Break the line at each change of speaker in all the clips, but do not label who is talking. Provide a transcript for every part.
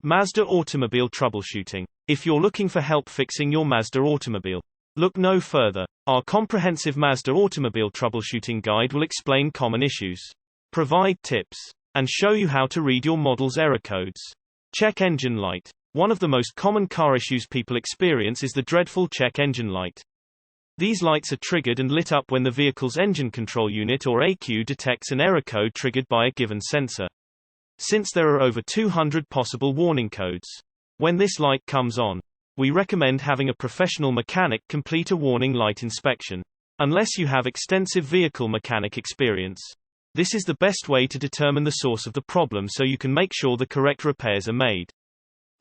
Mazda Automobile Troubleshooting. If you're looking for help fixing your Mazda automobile, look no further. Our comprehensive Mazda Automobile Troubleshooting Guide will explain common issues, provide tips, and show you how to read your model's error codes. Check engine light. One of the most common car issues people experience is the dreadful check engine light. These lights are triggered and lit up when the vehicle's engine control unit or ECU detects an error code triggered by a given sensor. Since there are over 200 possible warning codes, when this light comes on, we recommend having a professional mechanic complete a warning light inspection. Unless you have extensive vehicle mechanic experience, this is the best way to determine the source of the problem so you can make sure the correct repairs are made.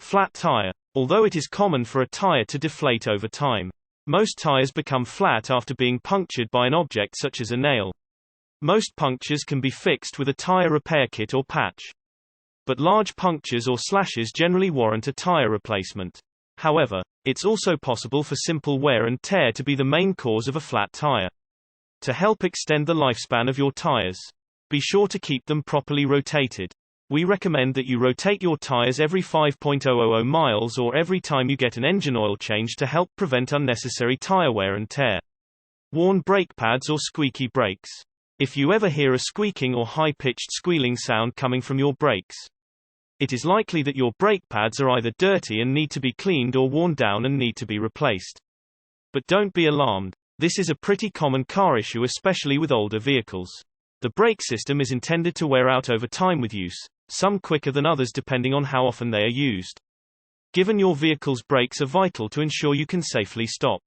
Flat tire. Although it is common for a tire to deflate over time, most tires become flat after being punctured by an object such as a nail. Most punctures can be fixed with a tire repair kit or patch, but large punctures or slashes generally warrant a tire replacement. However, it's also possible for simple wear and tear to be the main cause of a flat tire. To help extend the lifespan of your tires, be sure to keep them properly rotated. We recommend that you rotate your tires every 5.000 miles or every time you get an engine oil change to help prevent unnecessary tire wear and tear. Worn brake pads or squeaky brakes. If you ever hear a squeaking or high-pitched squealing sound coming from your brakes, it is likely that your brake pads are either dirty and need to be cleaned or worn down and need to be replaced. But don't be alarmed. This is a pretty common car issue, especially with older vehicles. The brake system is intended to wear out over time with use, some quicker than others depending on how often they are used. Given your vehicle's brakes are vital to ensure you can safely stop.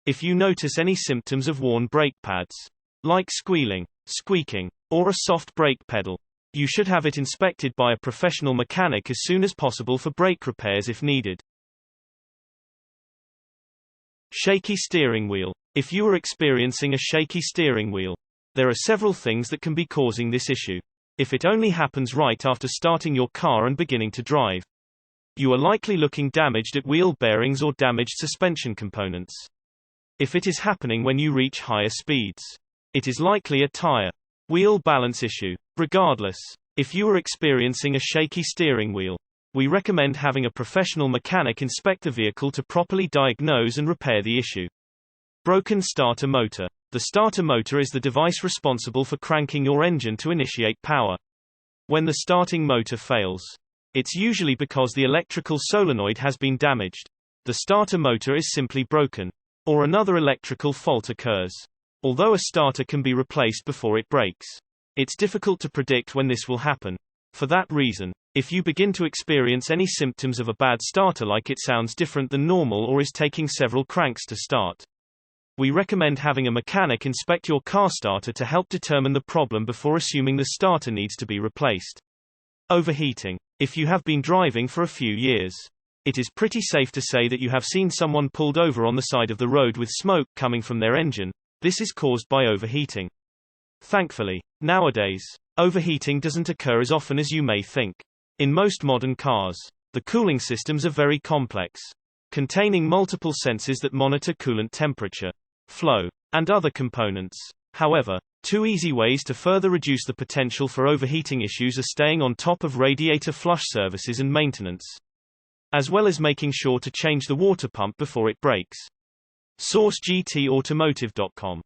If you notice any symptoms of worn brake pads, like squealing, squeaking, or a soft brake pedal, you should have it inspected by a professional mechanic as soon as possible for brake repairs if needed. Shaky steering wheel. If you are experiencing a shaky steering wheel, there are several things that can be causing this issue. If it only happens right after starting your car and beginning to drive, you are likely looking damaged at wheel bearings or damaged suspension components. If it is happening when you reach higher speeds, it is likely a tire wheel balance issue. Regardless, if you are experiencing a shaky steering wheel, we recommend having a professional mechanic inspect the vehicle to properly diagnose and repair the issue. Broken starter motor. The starter motor is the device responsible for cranking your engine to initiate power. When the starting motor fails, it's usually because the electrical solenoid has been damaged. The starter motor is simply broken, or another electrical fault occurs. Although a starter can be replaced before it breaks, it's difficult to predict when this will happen. For that reason, if you begin to experience any symptoms of a bad starter, like it sounds different than normal or is taking several cranks to start, we recommend having a mechanic inspect your car starter to help determine the problem before assuming the starter needs to be replaced. Overheating. If you have been driving for a few years, it is pretty safe to say that you have seen someone pulled over on the side of the road with smoke coming from their engine. This is caused by overheating. Thankfully, nowadays, overheating doesn't occur as often as you may think. In most modern cars, the cooling systems are very complex, containing multiple sensors that monitor coolant temperature, flow, and other components. However, two easy ways to further reduce the potential for overheating issues are staying on top of radiator flush services and maintenance, as well as making sure to change the water pump before it breaks. Source: GTAutomotive.com